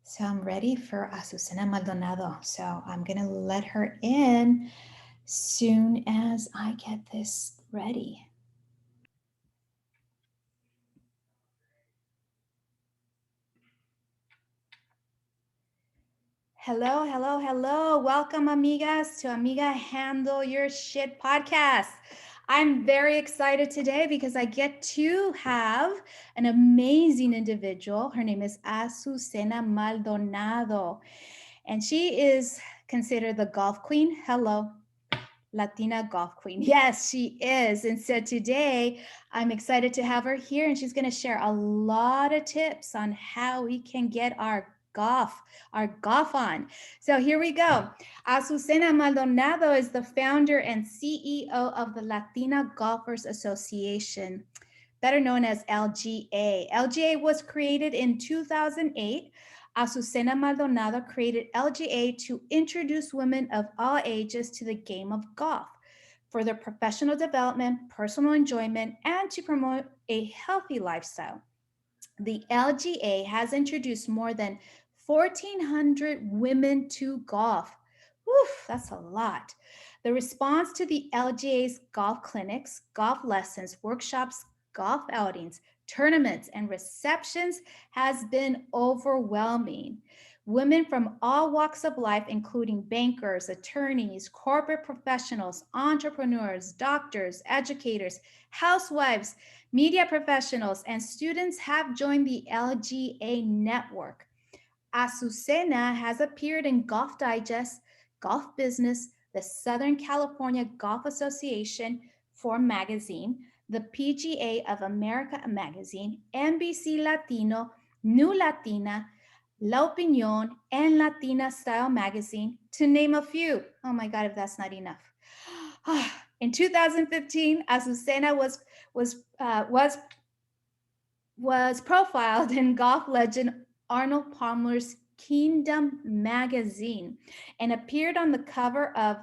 So I'm ready for Azucena Maldonado. So I'm going to let her in soon as I get this ready. Hello, hello, hello. Welcome, amigas, to Amiga Handle Your Shit podcast. I'm very excited today because I get to have an amazing individual. Her name is Azucena Maldonado, and she is considered the golf queen. Hello. Latina golf queen. Yes, she is. And so today I'm excited to have her here, and she's going to share a lot of tips on how we can get our golf on. So here we go. Azucena Maldonado is the founder and CEO of the Latina Golfers Association, better known as LGA. LGA was created in 2008. Azucena Maldonado created LGA to introduce women of all ages to the game of golf for their professional development, personal enjoyment, and to promote a healthy lifestyle. The LGA has introduced more than 1,400 women to golf. Woof, that's a lot. The response to the LGA's golf clinics, golf lessons, workshops, golf outings, tournaments, and receptions has been overwhelming. Women from all walks of life, including bankers, attorneys, corporate professionals, entrepreneurs, doctors, educators, housewives, media professionals, and students have joined the LGA network. Azucena has appeared in Golf Digest, Golf Business, the Southern California Golf Association, Forum Magazine, the PGA of America magazine, NBC Latino, New Latina, La Opinión, and Latina Style magazine, to name a few. Oh my God, if that's not enough. In 2015, Azucena was profiled in golf legend Arnold Palmer's Kingdom magazine and appeared on the cover of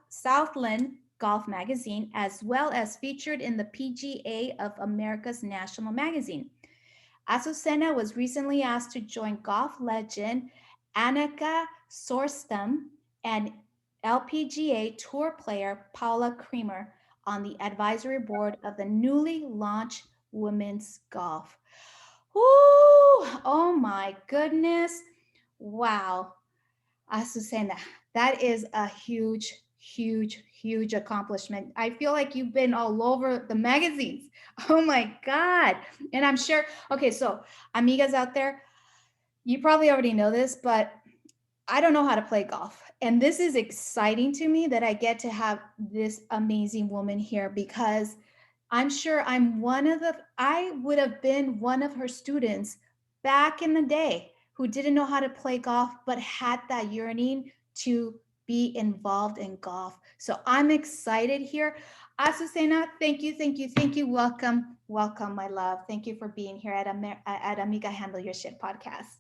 Southland Golf magazine, as well as featured in the PGA of America's National magazine. Azucena was recently asked to join golf legend Annika Sorenstam and LPGA Tour player Paula Creamer on the advisory board of the newly launched Women's Golf. Woo! Oh my goodness. Wow. Azucena, that is a huge, huge, huge accomplishment. I feel like you've been all over the magazines. Oh my God. And I'm sure, okay, so amigas out there, you probably already know this, but I don't know how to play golf. And this is exciting to me that I get to have this amazing woman here because I'm sure I would have been one of her students back in the day who didn't know how to play golf, but had that yearning to be involved in golf. So I'm excited here. Azucena, thank you, thank you, thank you. Welcome, welcome, my love. Thank you for being here at Amiga Handle Your Shit podcast.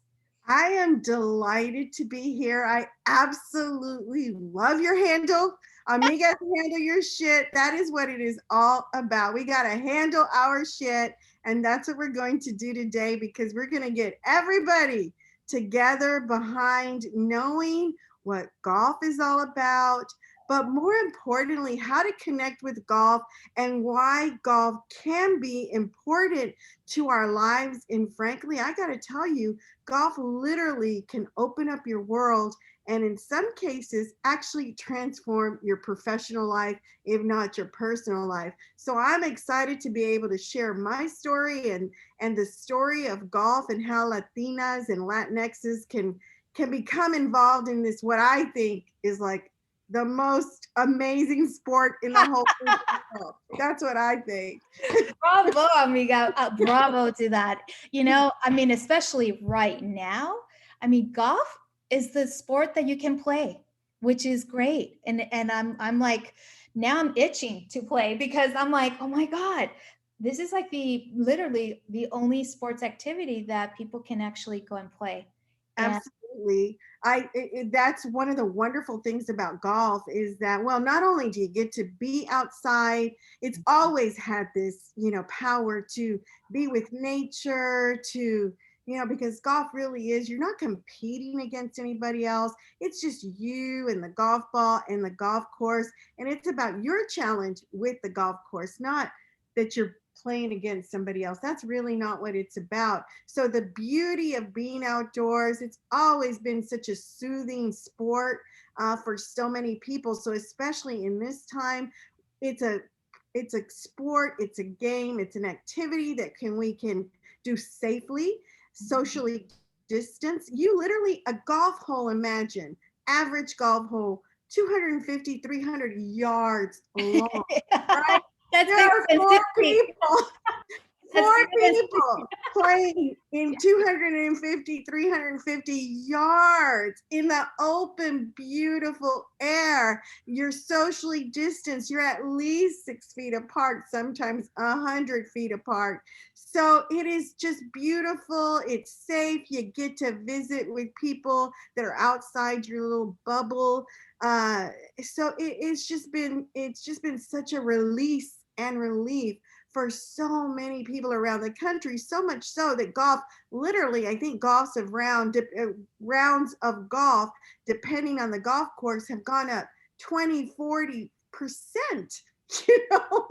I am delighted to be here. I absolutely love your handle. Amiga, handle your shit. That is what it is all about. We got to handle our shit. And that's what we're going to do today because we're going to get everybody together behind knowing what golf is all about, but more importantly, how to connect with golf and why golf can be important to our lives. And frankly, I got to tell you, golf literally can open up your world and in some cases actually transform your professional life, if not your personal life. So I'm excited to be able to share my story and the story of golf and how Latinas and Latinxes can become involved in this, what I think is like the most amazing sport in the whole world. That's what I think. Bravo, amiga. Bravo to that. I mean, especially right now, I mean, golf is the sport that you can play, which is great. And I'm like, now I'm itching to play because I'm like, oh my God, this is like the literally the only sports activity that people can actually go and play. And Absolutely. That's one of the wonderful things about golf is that, well, not only do you get to be outside, it's always had this, power to be with nature, to, because golf really is, you're not competing against anybody else. It's just you and the golf ball and the golf course. And it's about your challenge with the golf course, not that you're playing against somebody else. That's really not what it's about. So the beauty of being outdoors, it's always been such a soothing sport for so many people. So especially in this time, it's a it's a sport, it's a game, it's an activity that we can do safely, socially distance. You literally, a golf hole, imagine, average golf hole, 250, 300 yards long, right? That's There big are four sensitivity. people, That's four big people sensitivity. playing in 250, 350 yards in the open, beautiful air. You're socially distanced. You're at least 6 feet apart, sometimes 100 feet apart. So it is just beautiful. It's safe. You get to visit with people that are outside your little bubble. So it's just been such a release and relief for so many people around the country, so much so that golf, literally, I think rounds of golf, depending on the golf course, have gone up 20, 40%, you know,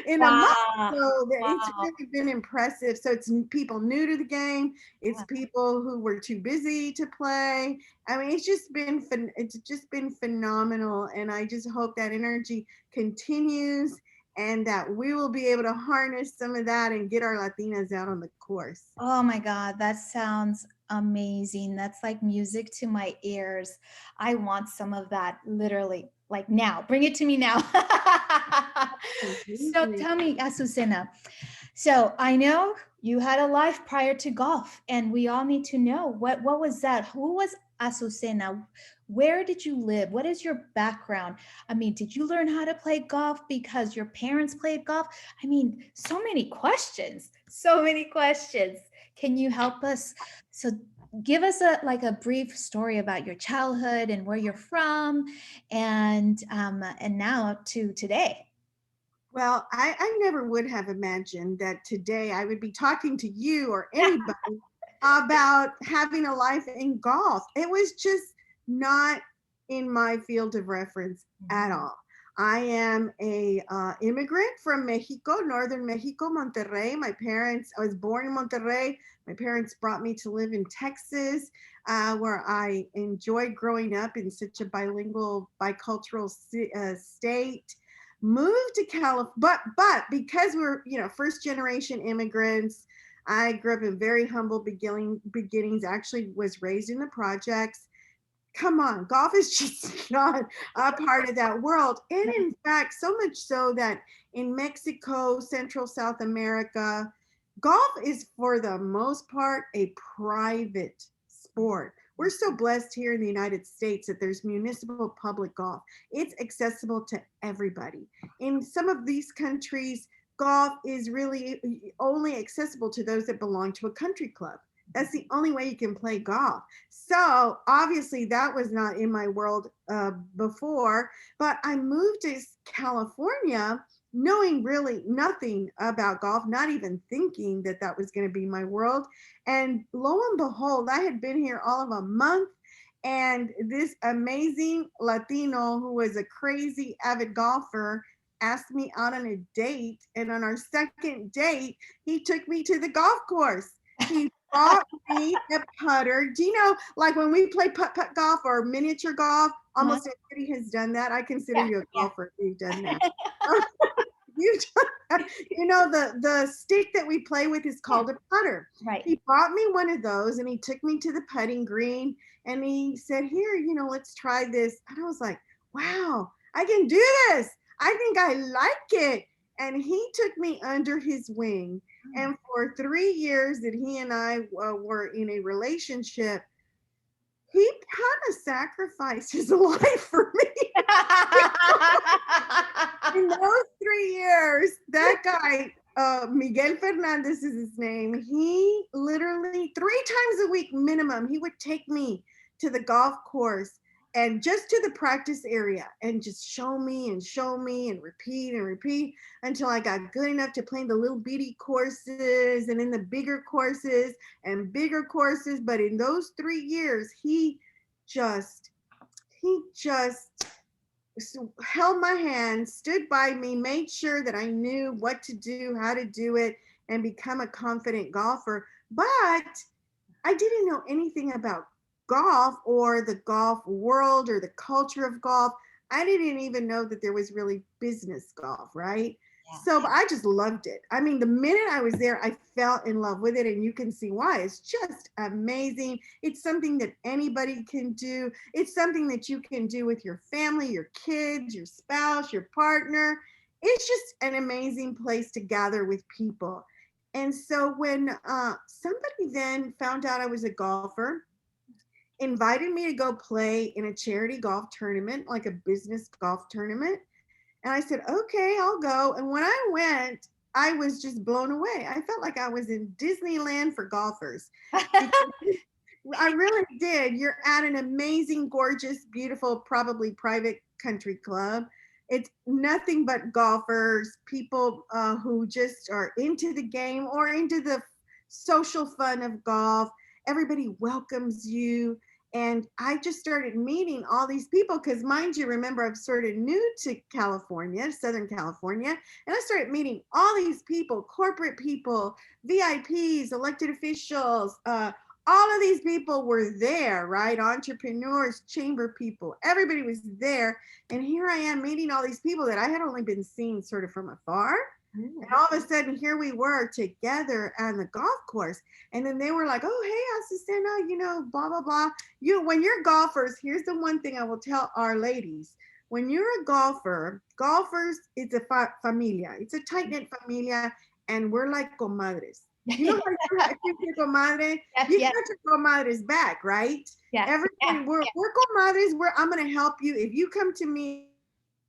in a month. Wow. So it's Wow. really been impressive. So it's people new to the game. It's people who were too busy to play. I mean, it's just been phenomenal. And I just hope that energy continues and that we will be able to harness some of that and get our Latinas out on the course. Oh my God, that sounds amazing. That's like music to my ears. I want some of that literally, like now. Bring it to me now. So Absolutely. tell me, Azucena. So I know you had a life prior to golf, and we all need to know what was that? Who was Azucena? Where did you live? What is your background? I mean, did you learn how to play golf because your parents played golf? I mean, so many questions. So many questions. Can you help us? So give us a brief story about your childhood and where you're from, and now to today. Well, I never would have imagined that today I would be talking to you or anybody about having a life in golf. It was just not in my field of reference at Mhm. all. I am a immigrant from Mexico, northern Mexico, Monterrey. I was born in Monterrey. My parents brought me to live in Texas, where I enjoyed growing up in such a bilingual, bicultural state. Moved to California, but because we're first generation immigrants, I grew up in very humble beginnings. Actually, was raised in the projects. Come on, golf is just not a part of that world. And in fact, so much so that in Mexico, Central South America, golf is for the most part a private sport. We're so blessed here in the United States that there's municipal public golf. It's accessible to everybody. In some of these countries, golf is really only accessible to those that belong to a country club. That's the only way you can play golf. So obviously that was not in my world before, but I moved to California knowing really nothing about golf, not even thinking that that was going to be my world. And lo and behold, I had been here all of a month. And this amazing Latino who was a crazy avid golfer asked me out on a date. And on our second date, he took me to the golf course. He bought me a putter. Do you know, like when we play putt-putt golf or miniature golf, Uh-huh. almost everybody has done that. I consider Yeah, you a yeah. golfer if you've done that. you, the stick that we play with is Yeah, called a putter. right. He bought me one of those and he took me to the putting green and he said, here, let's try this. And I was like, wow, I can do this. I think I like it. And he took me under his wing. And for 3 years that he and I were in a relationship, he kind of sacrificed his life for me. In those 3 years, that guy, Miguel Fernandez is his name, he literally 3 times a week minimum, he would take me to the golf course and just to the practice area and just show me and repeat until I got good enough to play in the little bitty courses and in the bigger courses and bigger courses. But in those 3 years, just he just held my hand, stood by me, made sure that I knew what to do, how to do it, and become a confident golfer. But I didn't know anything about golf or the golf world or the culture of golf. I didn't even know that there was really business golf, right? Yeah. So but I just loved it. I mean, the minute I was there, I fell in love with it, and you can see why. It's just amazing. It's something that anybody can do. It's something that you can do with your family, your kids, your spouse, your partner. It's just an amazing place to gather with people. And so when somebody then found out I was a golfer, invited me to go play in a charity golf tournament, like a business golf tournament. And I said, okay, I'll go. And when I went, I was just blown away. I felt like I was in Disneyland for golfers. I really did. You're at an amazing, gorgeous, beautiful, probably private country club. It's nothing but golfers, people who just are into the game or into the social fun of golf. Everybody welcomes you. And I just started meeting all these people because, mind you, remember, I'm sort of new to California, Southern California. And I started meeting all these people, corporate people, VIPs, elected officials, all of these people were there, right? Entrepreneurs, chamber people, everybody was there. And here I am meeting all these people that I had only been seeing sort of from afar. Ooh. And all of a sudden, here we were together on the golf course. And then they were like, oh, hey, Azucena, blah, blah, blah. When you're golfers, here's the one thing I will tell our ladies. When you're a golfers, it's a familia. It's a tight-knit familia, and we're like comadres. You know how you your comadre? Yes, You yes. got your comadre's back, right? Yeah. Everything, we're comadres. I'm going to help you. If you come to me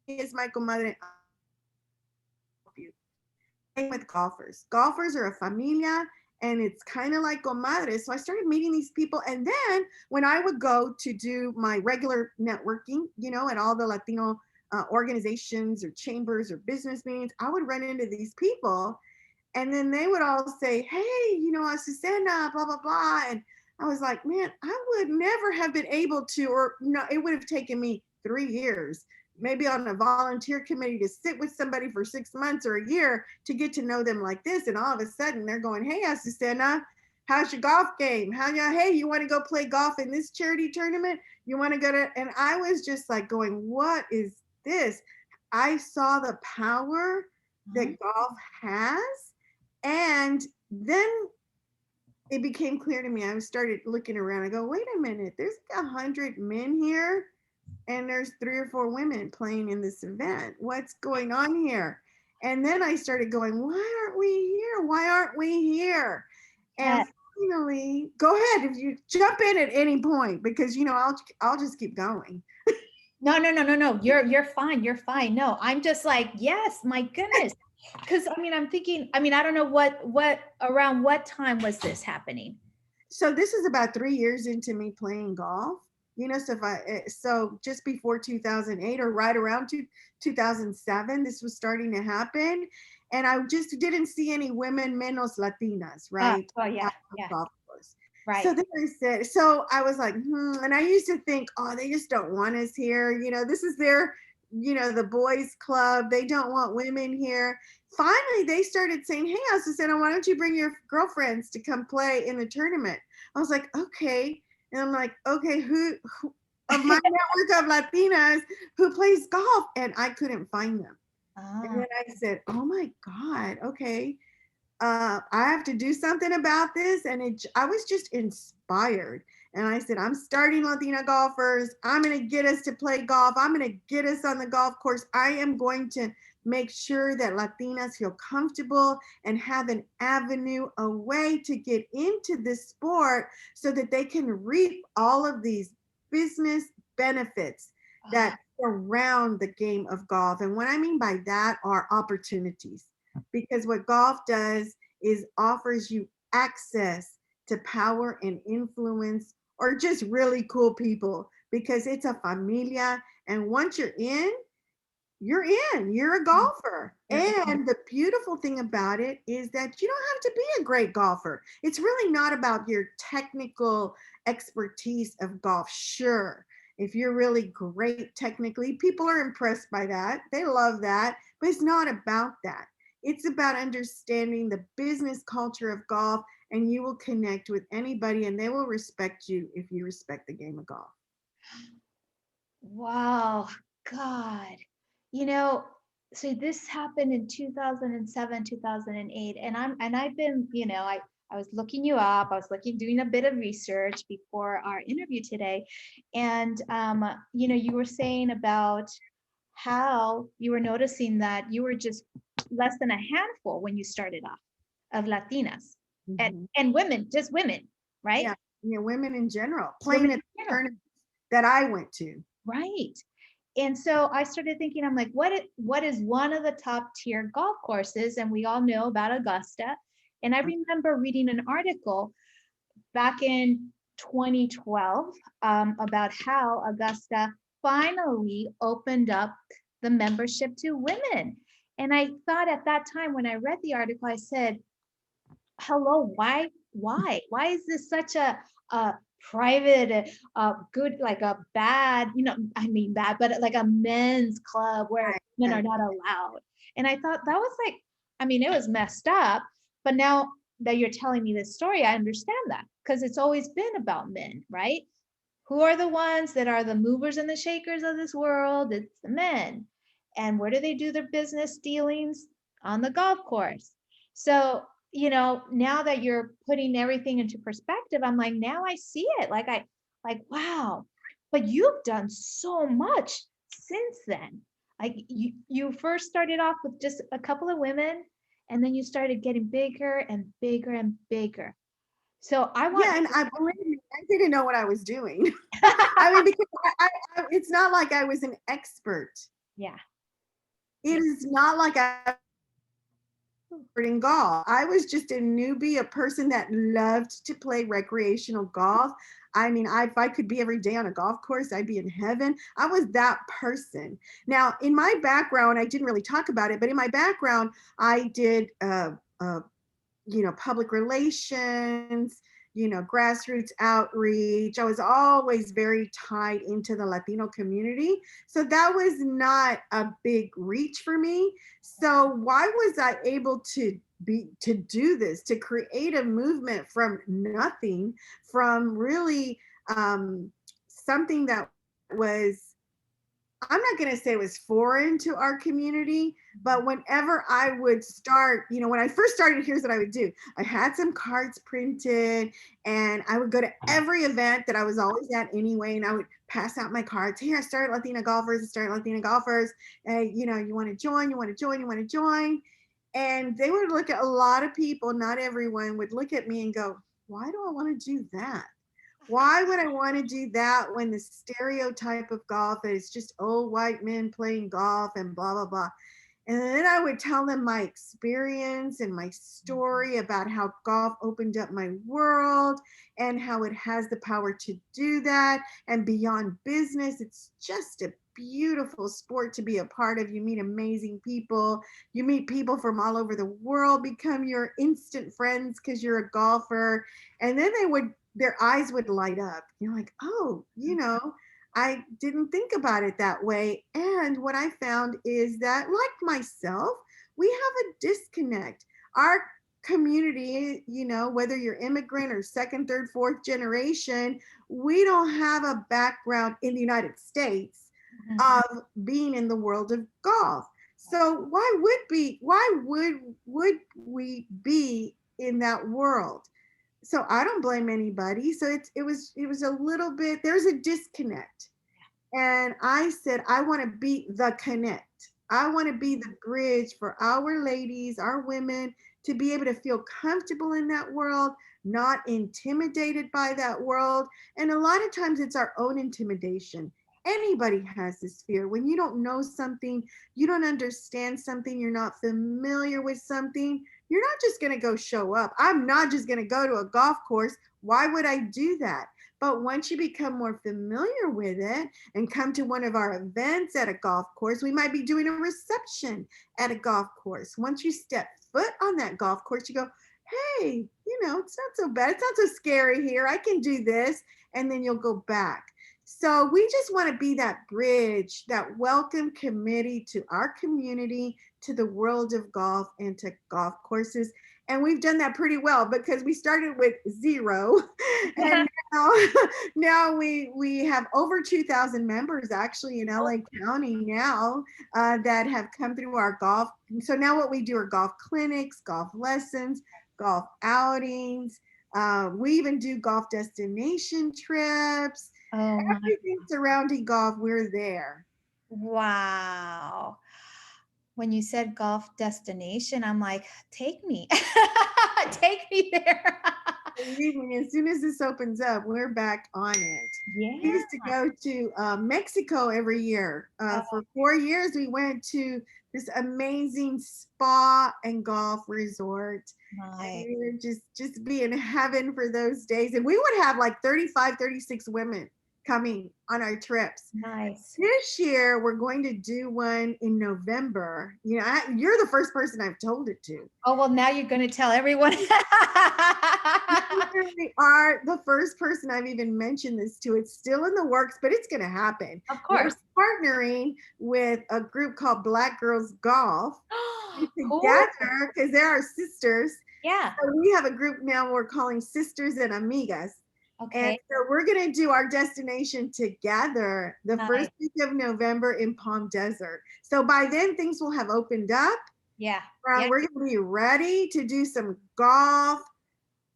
as my comadre, I'll help you. Same with golfers. Golfers are a familia, and it's kind of like comadres. So I started meeting these people. And then when I would go to do my regular networking, at all the Latino organizations or chambers or business meetings, I would run into these people. And then they would all say, hey, Azucena, blah, blah, blah. And I was like, man, I would never have been able to, or no, it would have taken me 3 years, maybe on a volunteer committee, to sit with somebody for 6 months or a year to get to know them like this. And all of a sudden they're going, hey, Azucena, how's your golf game? Hey, you want to go play golf in this charity tournament? You want to go to, and I was just like going, what is this? I saw the power that golf has. And then it became clear to me. I started looking around. I go, wait a minute, there's like 100 men here, and there's 3 or 4 women playing in this event. What's going on here? And then I started going, why aren't we here? Why aren't we here? And finally, go ahead if you jump in at any point, because I'll just keep going. No. You're fine. You're fine. No, I'm just like, yes, my goodness. Because I'm thinking, I don't know what around what time was this happening? So this is about 3 years into me playing golf. So just before 2008 or right around 2007, this was starting to happen. And I just didn't see any women menos Latinas, right? Oh, yeah. Golf course. Right. So then I was like, and I used to think, oh, they just don't want us here. This is their, the boys club. They don't want women here. Finally, they started saying, hey, Azucena, why don't you bring your girlfriends to come play in the tournament? I was like, okay. And I'm like, okay, who of my network of Latinas who plays golf? And I couldn't find them. And then I said, oh my God, okay. I have to do something about this. And I was just inspired. And I said, I'm starting Latina golfers. I'm going to get us to play golf. I'm going to get us on the golf course. I am going to make sure that Latinas feel comfortable and have an avenue, a way to get into this sport so that they can reap all of these business benefits that surround the game of golf. And what I mean by that are opportunities. Because what golf does is offers you access to power and influence, or just really cool people. because it's a familia. And once you're in, you're a golfer. And the beautiful thing about it is that you don't have to be a great golfer. It's really not about your technical expertise of golf. Sure, if you're really great technically, people are impressed by that. They love that, but it's not about that. It's about understanding the business culture of golf, and you will connect with anybody and they will respect you if you respect the game of golf. Wow, God. You know, so this happened in 2007, 2008, and I've been, I was looking you up. I was doing a bit of research before our interview today, and you were saying about how you were noticing that you were just less than a handful when you started off of Latinas and Mhm. and women, just women, right? Yeah, women in general Women playing at in the general, tournaments that I went to. right? And so I started thinking, I'm like, what is one of the top tier golf courses? And we all know about Augusta. And I remember reading an article back in 2012 about how Augusta finally opened up the membership to women. And I thought at that time when I read the article, I said, hello, why is this such a private good, like a bad, I mean bad, but like a men's club where Right, women are right. not allowed? And I thought that was like, I mean, it was messed up, but now that you're telling me this story, I understand that because it's always been about men, right? Who are the ones that are the movers and the shakers of this world? It's the men. And where do they do their business dealings? On the golf course. So, now that you're putting everything into perspective, I'm like, now I see it. Wow. But you've done so much since then. Like you first started off with just a couple of women, and then you started getting bigger and bigger and bigger. So I want Yeah, and I believe me, I didn't know what I was doing. I mean, because it's not like I was an expert. yeah. It is not like I in golf. I was just a newbie, a person that loved to play recreational golf. I mean, if I could be every day on a golf course, I'd be in heaven. I was that person. Now, in my background, I didn't really talk about it, but in my background, I did public relations, grassroots outreach. I was always very tied into the Latino community. So that was not a big reach for me. So why was I able to do this, to create a movement from nothing, from really something that was, I'm not going to say it was foreign to our community, but whenever I would start, when I first started, here's what I would do. I had some cards printed and I would go to every event that I was always at anyway. And I would pass out my cards. Here, I started Latina Golfers, I started Latina Golfers. You want to join, you want to join, you want to join. And they would look at a lot of people, not everyone would look at me and go, why do I want to do that? Why would I want to do that when the stereotype of golf is just old white men playing golf and blah, blah, blah. And then I would tell them my experience and my story about how golf opened up my world and how it has the power to do that. And beyond business, it's just a beautiful sport to be a part of. You meet amazing people. You meet people from all over the world, become your instant friends because you're a golfer. And then their eyes would light up. You're like, oh, I didn't think about it that way. And what I found is that, like myself, we have a disconnect. Our community, whether you're immigrant or second, third, fourth generation, we don't have a background in the United States Mhm. of being in the world of golf. So why would we be in that world? So I don't blame anybody. So it was a little bit, there's a disconnect. And I said, I want to be the connect. I want to be the bridge for our ladies, our women, to be able to feel comfortable in that world, not intimidated by that world. And a lot of times it's our own intimidation. Anybody has this fear. When you don't know something, you don't understand something, you're not familiar with something, you're not just going to go show up. I'm not just going to go to a golf course. Why would I do that? But once you become more familiar with it and come to one of our events at a golf course, we might be doing a reception at a golf course. Once you step foot on that golf course, you go, hey, it's not so bad. It's not so scary here. I can do this. And then you'll go back. So we just want to be that bridge, that welcome committee to our community, to the world of golf and to golf courses. And we've done that pretty well because we started with 0 and now we have over 2,000 members actually in LA County now that have come through our golf. So now what we do are golf clinics, golf lessons, golf outings. We even do golf destination trips. Everything surrounding golf, we're there. Wow. When you said golf destination, I'm like, take me. Take me there. Believe me, as soon as this opens up, we're back on it. Yeah. We used to go to Mexico every year. For 4 years, we went to this amazing spa and golf resort. Nice. We would just be in heaven for those days. And we would have like 35, 36 women coming on our trips. Nice. This year, we're going to do one in November. You're the first person I've told it to. Oh, well, now you're going to tell everyone. You really are the first person I've even mentioned this to. It's still in the works, but it's going to happen. Of course. We're partnering with a group called Black Girls Golf Cool. together because they're our sisters. Yeah. So we have a group now we're calling Sisters and Amigas. Okay. And so we're going to do our destination together the first week of November in Palm Desert. So by then things will have opened up. Yeah. We're going to be ready to do some golf,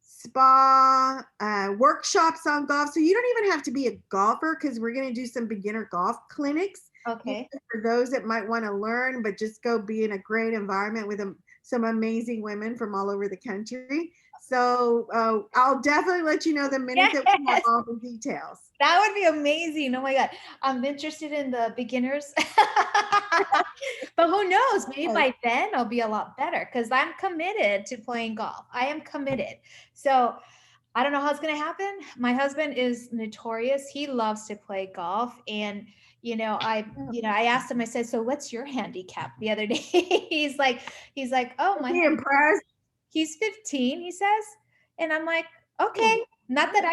spa, workshops on golf. So you don't even have to be a golfer because we're going to do some beginner golf clinics. Okay. For those that might want to learn, but just go be in a great environment with some amazing women from all over the country. So I'll definitely let you know the minute that we have all the details. That would be amazing. Oh my God. I'm interested in the beginners. But who knows? Maybe by then I'll be a lot better because I'm committed to playing golf. I am committed. So I don't know how it's going to happen. My husband is notorious. He loves to play golf. And I asked him, I said, so what's your handicap the other day? He's like, oh, my. Impressed. He's 15, he says. And I'm like, okay, not that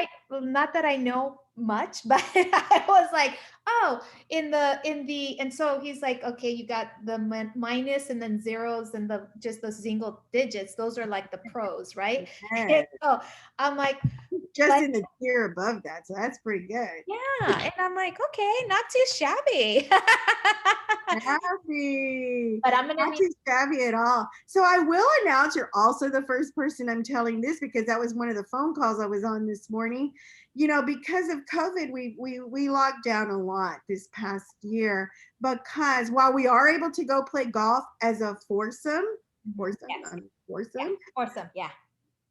I know much, but I was like, oh, and so he's like, okay, you got the minus and then zeros and just the single digits. Those are like the pros, right? And so I'm like, just in the tier above that. So that's pretty good. Yeah. And I'm like, okay, not too shabby. But I'm not too shabby at all. So I will announce you're also the first person I'm telling this because that was one of the phone calls I was on this morning. Because of COVID, we locked down a lot this past year because while we are able to go play golf as a foursome, yeah.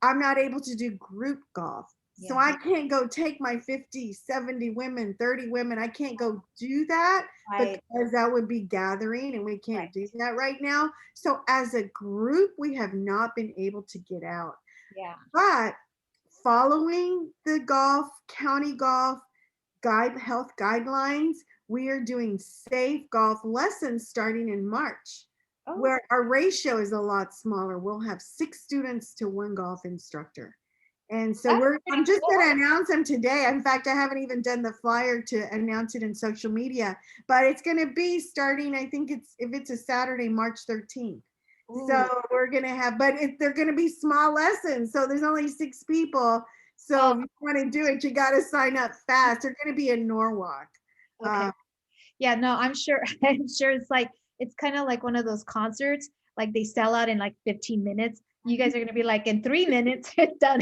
I'm not able to do group golf. So I can't go take my 50, 70 women, 30 women. I can't go do that because that would be gathering and we can't do that right now. So as a group, we have not been able to get out. Yeah. But following the county golf health guidelines, we are doing safe golf lessons starting in March, where our ratio is a lot smaller. We'll have 6 students to 1 golf instructor. And so I'm just going to announce them today. In fact, I haven't even done the flyer to announce it in social media, but it's going to be starting, I think if it's a Saturday, March 13th. Ooh. So we're going to have, but they're going to be small lessons. So there's only 6 people. So if you want to do it, you got to sign up fast. They're going to be in Norwalk. Okay. Yeah, no, I'm sure it's kind of like one of those concerts, like they sell out in like 15 minutes. You guys are going to be like, in 3 minutes, it's done.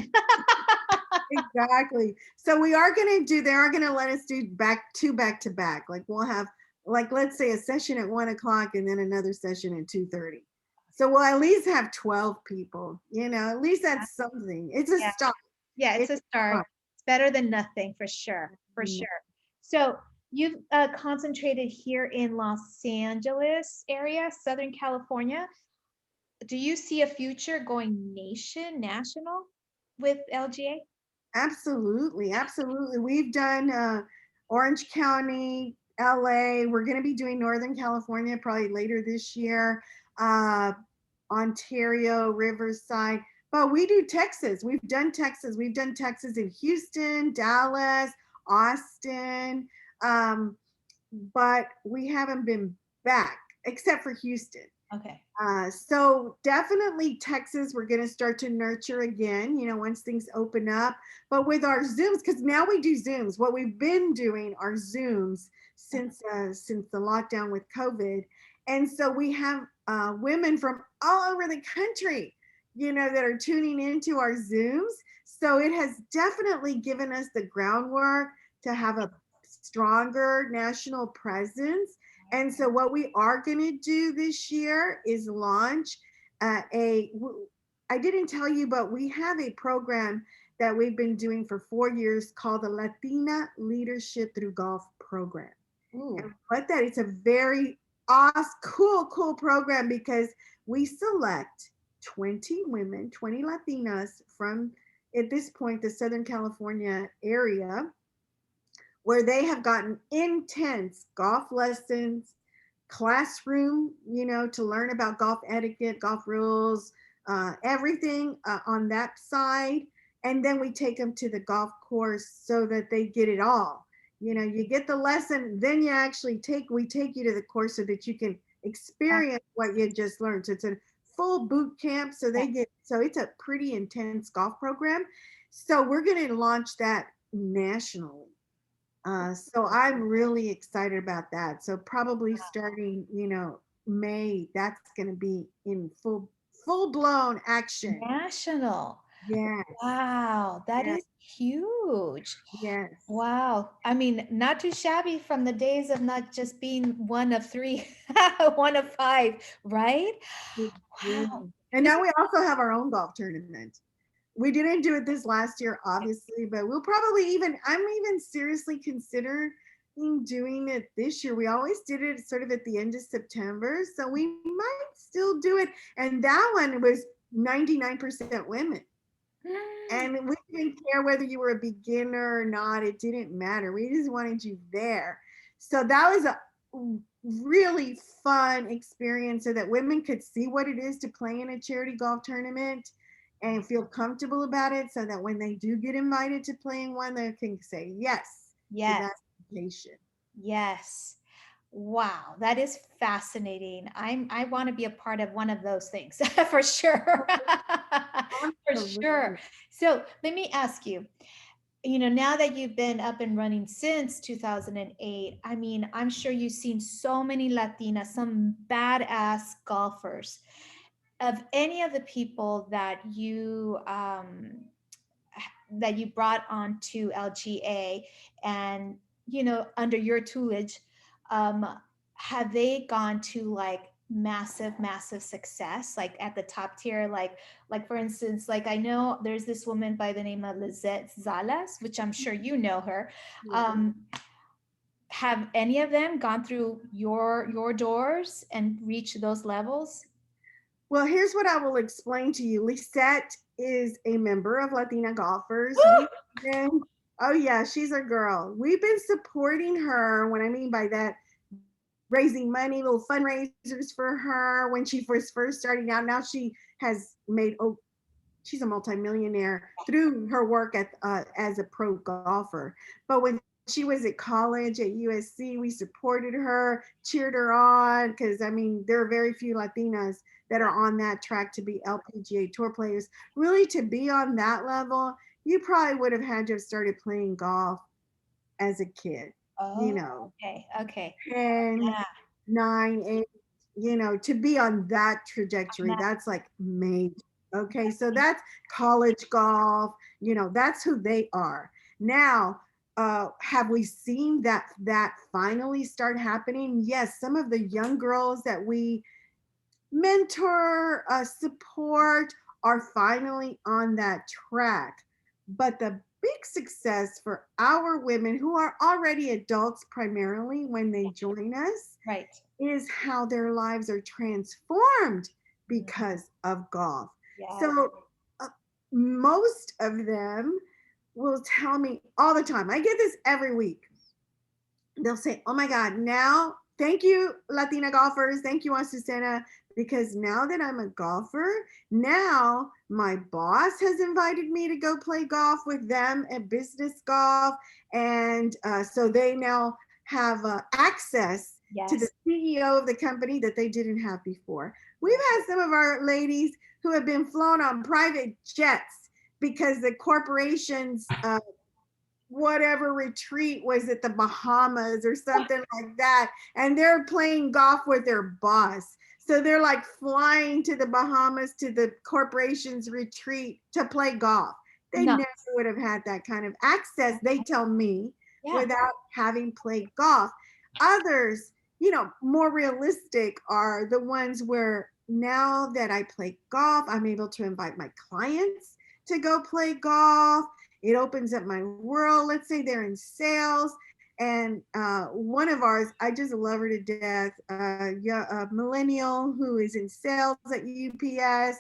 Exactly. So they are going to let us do back to back. Like we'll have, let's say a session at 1:00 and then another session at 2:30. So we'll at least have 12 people, at least that's something. It's a start. Yeah, it's a start. It's better than nothing for sure. Sure. So you've concentrated here in Los Angeles area, Southern California. do you see a future going national with LGA? Absolutely, absolutely. We've done Orange County, LA. We're going to be doing Northern California probably later this year, uh, Ontario, Riverside. But we do Texas. We've done Texas. We've done Texas in Houston, Dallas, Austin. Um, but we haven't been back except for Houston. Okay. So definitely Texas, we're going to start to nurture again, once things open up. But with our Zooms, because now we do Zooms. What we've been doing are Zooms since the lockdown with COVID, and so we have women from all over the country, that are tuning into our Zooms. So it has definitely given us the groundwork to have a stronger national presence. And so, what we are going to do this year is launch a. I didn't tell you, but we have a program that we've been doing for 4 years called the Latina Leadership Through Golf Program. And Ooh. what that, it's a very awesome, cool program because we select 20 women, 20 Latinas from, at this point, the Southern California area, where they have gotten intense golf lessons, classroom, to learn about golf etiquette, golf rules, everything on that side. And then we take them to the golf course so that they get it all. You get the lesson, then we take you to the course so that you can experience what you just learned. So it's a full boot camp. So it's a pretty intense golf program. So we're going to launch that nationally. So I'm really excited about that. So probably starting, May, that's going to be in full blown action. National. Yes, Wow, that yes, is huge. yes. Wow. I mean, not too shabby from the days of not just being one of three, one of five, right? Wow. And This now is we also have our own golf tournament. We didn't do it this last year, obviously, but we'll probably I'm even seriously considering doing it this year. We always did it sort of at the end of September, so we might still do it. And that one was 99% women. mm, And we didn't care whether you were a beginner or not, it didn't matter. We just wanted you there. So that was a really fun experience so that women could see what it is to play in a charity golf tournament and feel comfortable about it so that when they do get invited to play in one, they can say yes to yes, that invitation. yes. Wow, that is fascinating. I want to be a part of one of those things for sure. For sure. Absolutely. So let me ask you, now that you've been up and running since 2008, I mean, I'm sure you've seen so many Latinas, some badass golfers. Of any of the people that you brought onto LGA and under your tutelage, um, have they gone to like massive success, like at the top tier, like for instance, like I know there's this woman by the name of Lizette Zalas, which I'm sure you know her. Yeah. um, have any of them gone through your doors and reached those levels? Well, here's what I will explain to you. Lisette is a member of Latina Golfers. Woo! We've been, oh yeah, she's a girl. We've been supporting her. What I mean by that, raising money, little fundraisers for her when she first starting out. Now she has made, oh, she's a multimillionaire through her work as a pro golfer. But when she was at college at USC, we supported her, cheered her on, because I mean, there are very few Latinas that are on that track to be LPGA tour players. Really, to be on that level, you probably would have had to have started playing golf as a kid, you Oh, know, okay. 10, Yeah. 9, 8, to be on that trajectory, Not- that's like major. Okay, so that's college golf, that's who they are. Now, have we seen that finally start happening? Yes, some of the young girls that we mentor, support are finally on that track. But the big success for our women who are already adults primarily when they join us Right. is how their lives are transformed because of golf. Yes. So uh, most of them will tell me all the time. I get this every week. They'll say, "Oh my God, now thank you, Latina golfers. Thank you, Azucena, because now that I'm a golfer, now my boss has invited me to go play golf with them at business golf. And so they now have access to the Yes. CEO of the company that they didn't have before." We've had some of our ladies who have been flown on private jets because the corporations whatever retreat was at the Bahamas or something like that. And they're playing golf with their boss. So they're like flying to the Bahamas to the corporation's retreat to play golf. They No. never would have had that kind of access, they tell me, Yeah. without having played golf. Others, more realistic are the ones where now that I play golf, I'm able to invite my clients to go play golf. It opens up my world. Let's say they're in sales. And one of ours, I just love her to death, yeah, a millennial who is in sales at UPS.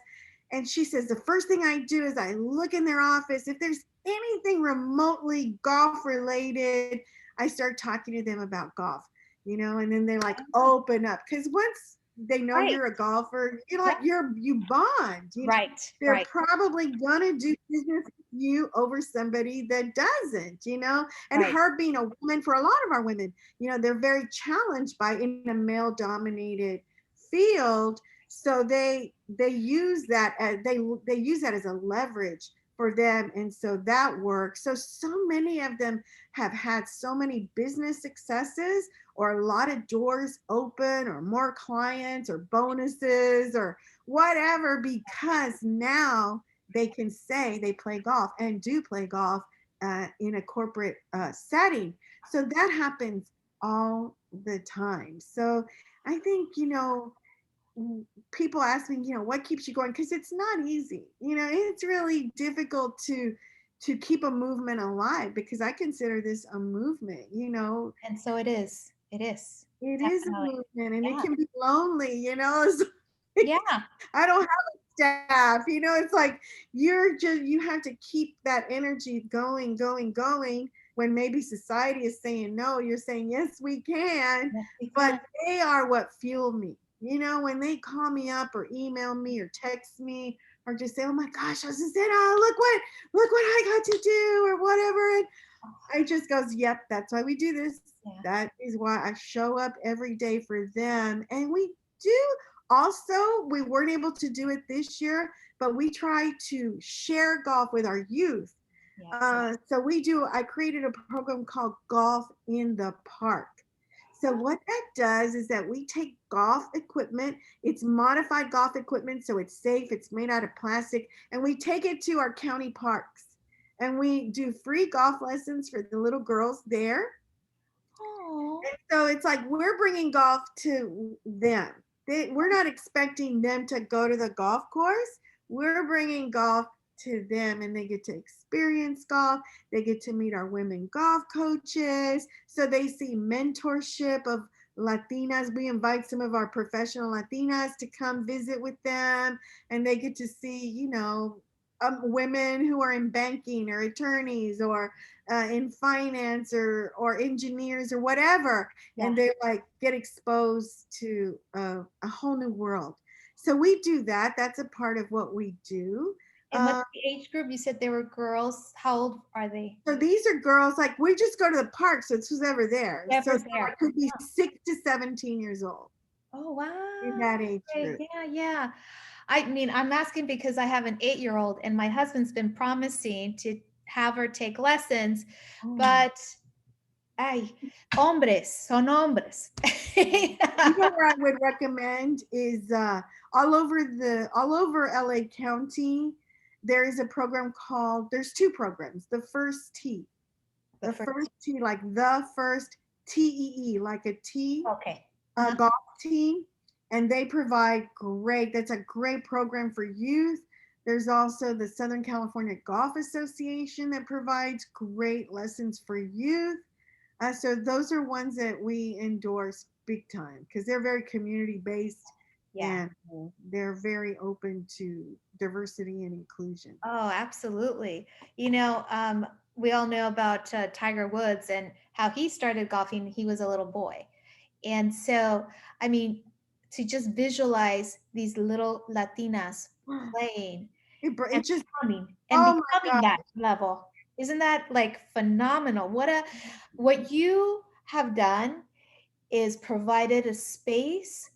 And she says, the first thing I do is I look in their office. If there's anything remotely golf related, I start talking to them about golf, and then they like open up. Because once they know Right. you're a golfer, Yeah. you bond, Right. they're Right. probably gonna do business with you over somebody that doesn't, and Right. her being a woman, for a lot of our women, they're very challenged by in a male dominated field. So they use that as they use that as a leverage for them, and so that works. So many of them have had so many business successes, or a lot of doors open, or more clients, or bonuses, or whatever, because now they can say they play golf and do play golf in a corporate setting. So that happens all the time. So I think, people ask me, what keeps you going? Because it's not easy. It's really difficult to keep a movement alive, because I consider this a movement. And so it is. It is. It is a Definitely. movement, and it Yeah. can be lonely. It's Yeah. I don't have a staff. It's like you have to keep that energy going, going, going. When maybe society is saying no, you're saying yes, we can. Yes, we But can. they are what fuel me. When they call me up or email me or text me or just say, "Oh my gosh, I just said, oh, look what I got to do," or whatever. And I just goes, "Yep, that's why we do this. Yeah. That is why I show up every day for them." And we do also, we weren't able to do it this year, but we try to share golf with our youth. Yes. I created a program called Golf in the Park. So what that does is that we take golf equipment, it's modified golf equipment, so it's safe, it's made out of plastic, and we take it to our county parks. And we do free golf lessons for the little girls there. Oh. So it's like we're bringing golf to them. We're not expecting them to go to the golf course. We're bringing golf to them, and they get to experience golf. They get to meet our women golf coaches. So they see mentorship of Latinas. We invite some of our professional Latinas to come visit with them, and they get to see, women who are in banking or attorneys or in finance or engineers or whatever, Yeah. and they like get exposed to a whole new world. So we do that. That's a part of what we do. And what's uh, the age group? You said they were girls. How old are they? so these are girls, like we just go to the park, so it's who's ever there. So Whoever's it there. could be 6 to 17 years old, Oh, in wow. that age Okay. group. Yeah, yeah. I mean, I'm asking because I have an 8-year-old and my husband's been promising to have her take lessons, Oh. but ay, hombres son hombres. Where I would recommend is all over LA County. There is a program called. There's two programs. The first T, The first. like the first TEE, like a T, Okay. a golf team, and they provide great. That's a great program for youth. There's also the Southern California Golf Association that provides great lessons for youth. So those are ones that we endorse big time because they're very community based, Yeah. and they're very open to diversity and inclusion. Oh, absolutely. You know, we all know about Tiger Woods and how he started golfing. He was a little boy. And so, I mean, to just visualize these little Latinas playing and It just, oh my becoming God. that level. Isn't that like phenomenal? What you have done is provided a space,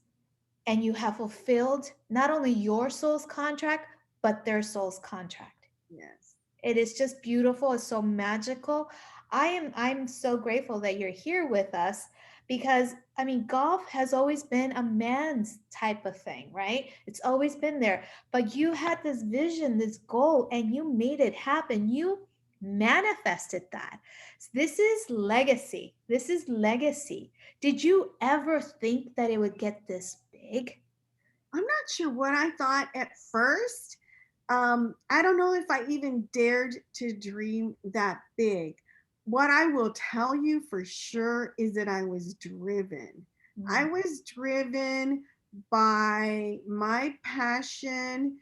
and you have fulfilled not only your soul's contract, but their soul's contract. Yes. It is just beautiful. It's so magical. I'm so grateful that you're here with us because I mean golf has always been a man's type of thing, right? It's always been there. But you had this vision, this goal, and you made it happen. You manifested that. This is legacy. This is legacy. Did you ever think that it would get this big? I'm not sure what I thought at first. I don't know if I even dared to dream that big. What I will tell you for sure is that I was driven. I Mm. was driven by my passion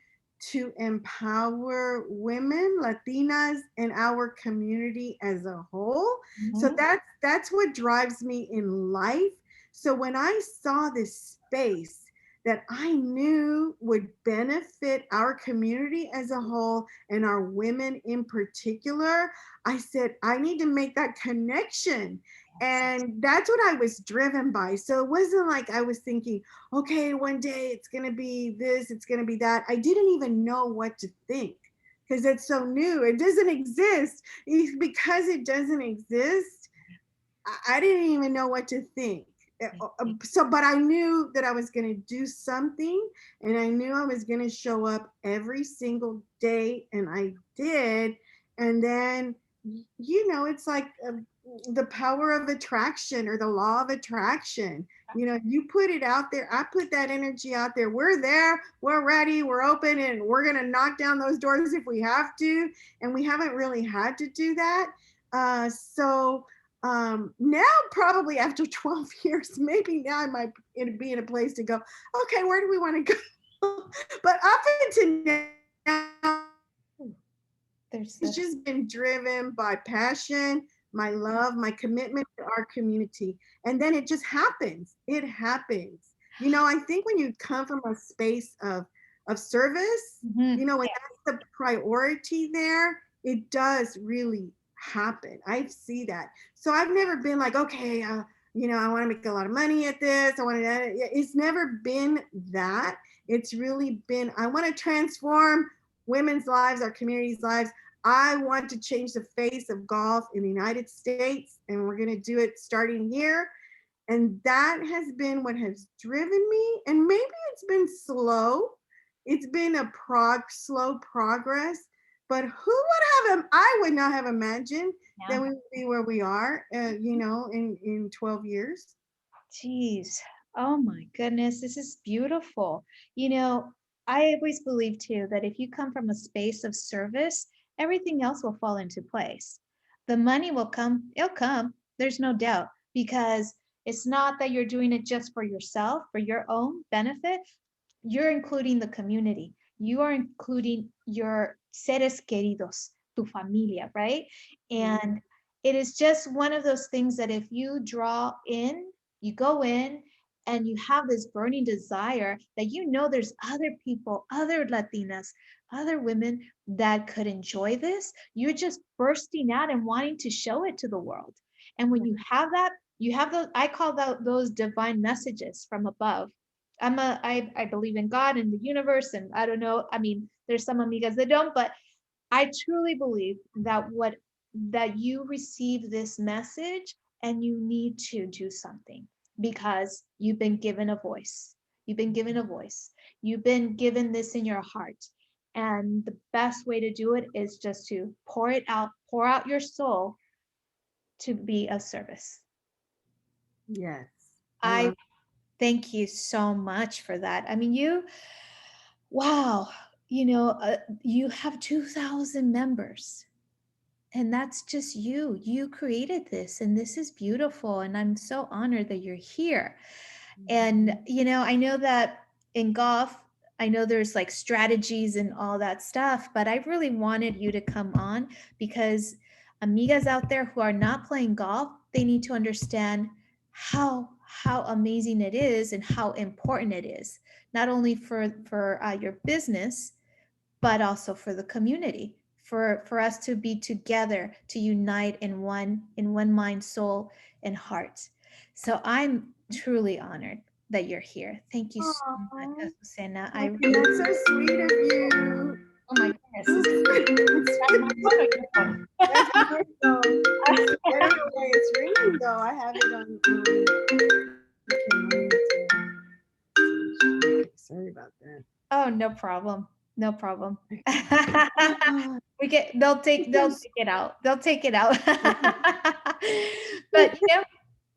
to empower women, Latinas, and our community as a whole. So Mhm. that's what drives me in life. So when I saw this space that I knew would benefit our community as a whole and our women in particular, I said, I need to make that connection. Yes. And that's what I was driven by. So it wasn't like I was thinking, okay, one day it's going to be this, it's going to be that. I didn't even know what to think because it's so new. It doesn't exist. Because it doesn't exist, I didn't even know what to think. So, but I knew that I was going to do something, and I knew I was going to show up every single day, and I did. And then, it's like the power of attraction or the law of attraction. You put it out there. I put that energy out there. We're there. We're ready. We're open, and we're going to knock down those doors if we have to. And we haven't really had to do that. So now probably after 12 years, maybe now I might be in a place to go, okay, where do we want to go? But up until now, There's it's the just been driven by passion, my love, my commitment to our community. And then it just happens. It happens. I think when you come from a space of service, Mhm. when that's the priority there, it does really happen. I see that. So I've never been like, okay, I want to make a lot of money at this. I want to, it's never been that. It's really been, I want to transform women's lives, our community's lives. I want to change the face of golf in the United States, and we're going to do it starting here. And that has been what has driven me. And maybe it's been slow. It's been slow progress. But who would I would not have imagined that yeah. we would be where we are, in 12 years. Jeez. Oh my goodness, this is beautiful. You know, I always believe too that if you come from a space of service, everything else will fall into place. The money will come, it'll come. There's no doubt because it's not that you're doing it just for yourself, for your own benefit. You're including the community. You are including your seres queridos, tu familia, right? Yeah. And it is just one of those things that if you draw in, you go in and you have this burning desire that there's other people, other Latinas, other women that could enjoy this, you're just bursting out and wanting to show it to the world. And when you have that, you have those, I call those divine messages from above. I believe in God and the universe, and I don't know. I mean, there's some amigas that don't, but I truly believe that you receive this message and you need to do something because you've been given a voice. You've been given a voice. You've been given this in your heart. And the best way to do it is just to pour it out, pour out your soul to be of service. Yes. I I love. thank you so much for that. I mean, wow, you have 2,000 members. And that's just you. You created this, and this is beautiful. And I'm so honored that you're here. And, I know that in golf, I know there's like strategies and all that stuff, but I really wanted you to come on because amigas out there who are not playing golf, they need to understand how amazing it is and how important it is, not only for your business, but also for the community, for us to be together, to unite in one mind, soul, and heart. So I'm truly honored that you're here. Thank you so much, Aw, Azucena. I okay, that's so sweet of you. Oh my goodness, is that my phone or your phone? That's my phone. I don't know why it's ringing though. I have it on. Okay, sorry about that. Oh, no problem. No problem. Ah, They'll take it out. They'll take it out. But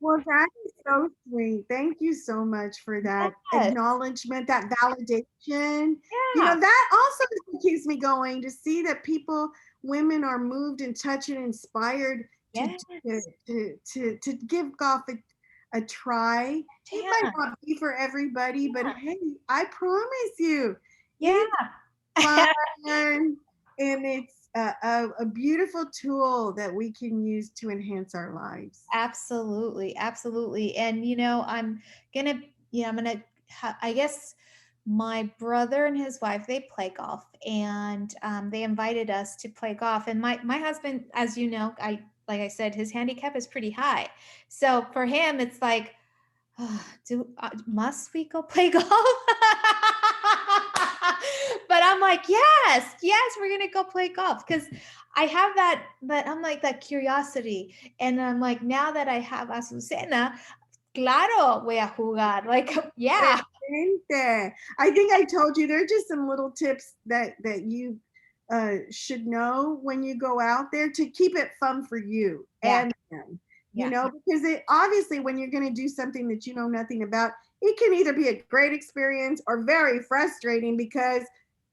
well, that is so sweet. Thank you so much for that yes, acknowledgement, that validation. yeah, That also keeps me going to see that people, women are moved and touched and inspired to yes, to give golf a try. It might yeah, not be for everybody, but hey, I promise you, yeah. it's fun and it's a beautiful tool that we can use to enhance our lives. Absolutely, absolutely. And gonna, I'm gonna, I guess my brother and his wife, they play golf, and they invited us to play golf. And my husband, as you know, like I said, his handicap is pretty high. So for him, it's like, oh, must we go play golf? But I'm like, yes, yes, we're gonna go play golf because I have that, but I'm like that curiosity, and I'm like, now that I have Azucena, claro, voy a jugar. Like, yeah, Excelente. I think I told you there are just some little tips that you should know when you go out there to keep it fun for you yeah, and them. yeah, Because it obviously when you're going to do something that you know nothing about, it can either be a great experience or very frustrating because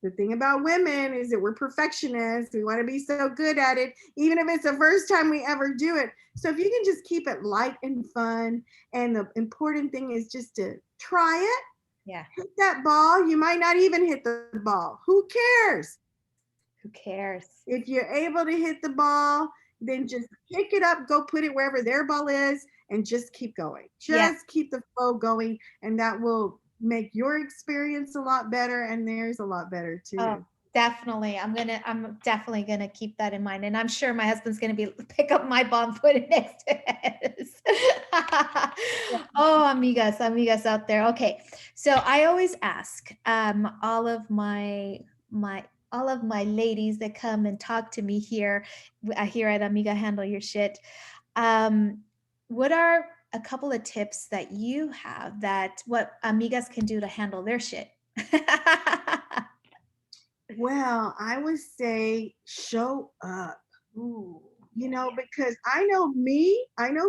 the thing about women is that we're perfectionists. We want to be so good at it, even if it's the first time we ever do it. So if you can just keep it light and fun, and the important thing is just to try it, yeah. hit that ball. You might not even hit the ball. Who cares? Who cares? If you're able to hit the ball, then just pick it up, go put it wherever their ball is, and just keep going. Yeah. Just keep the flow going, and that will make your experience a lot better and theirs a lot better Oh, too. definitely. I'm definitely gonna keep that in mind, and I'm sure my husband's gonna be pick up my ball and put it next to his. Oh, amigas out there. Okay, so I always ask all of my ladies that come and talk to me here at Amiga Handle Your Shit. Um, what are a couple of tips that you have that what amigas can do to handle their shit? Well, I would say show up. Ooh, Because I know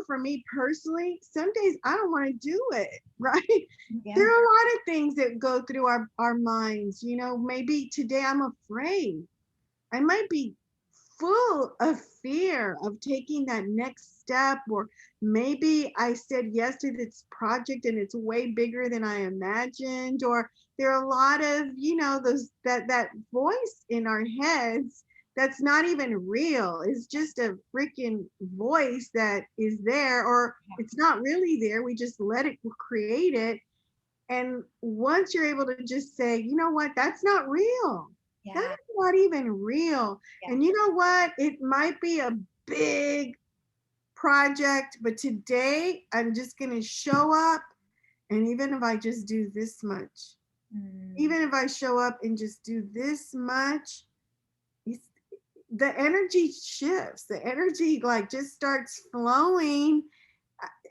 for me personally, some days I don't want to do it, right? yeah, There are a lot of things that go through our minds. Maybe today I'm afraid. I might be full of fear of taking that next step, or maybe I said yes to this project and it's way bigger than I imagined, or there are a lot of, those that voice in our heads that's not even real. It's just a freaking voice that is there, or it's not really there. We just let it create it. And once you're able to just say, you know what, that's not real. That's yeah, not even real. yeah, And you know what? It might be a big project, but today I'm just going to show up. And even if I just do this much, mm, even if I show up and just do this much, the energy shifts. The energy like just starts flowing.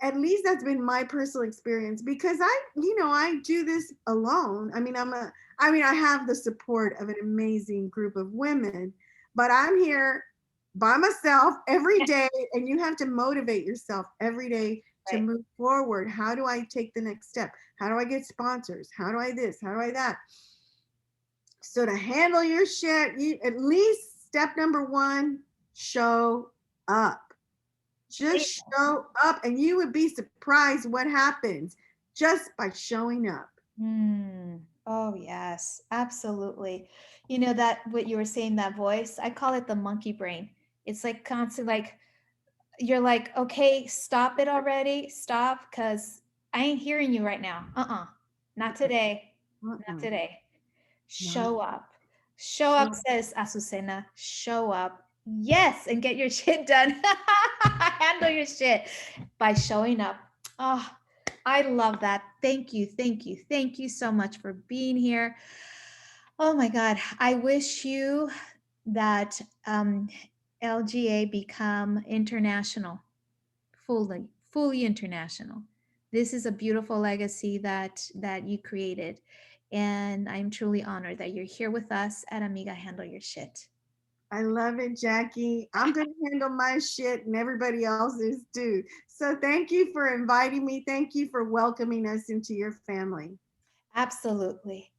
At least that's been my personal experience, because I do this alone. I have the support of an amazing group of women, but I'm here by myself every day, and you have to motivate yourself every day to right. move forward. How do I take the next step? How do I get sponsors? How do I this? How do I that? So to handle your shit, you at least step number one, show up. Just show up, and you would be surprised what happens just by showing up. Mm. Oh, yes, absolutely. You know that what you were saying, that voice, I call it the monkey brain. It's like constant, like you're like, okay, stop it already. Stop, because I ain't hearing you right now. Not Mm-mm, today. Not mm-mm, today. not Show up. Show up, sure. says Azucena. Show up. Yes, and get your shit done. Handle your shit by showing up. Oh, I love that. Thank you. Thank you. Thank you so much for being here. Oh my God. I wish you that LGA become international, fully international. This is a beautiful legacy that you created. And I'm truly honored that you're here with us at Amiga Handle Your Shit. I love it, Jackie. I'm going to handle my shit and everybody else's too. So thank you for inviting me. Thank you for welcoming us into your family. Absolutely.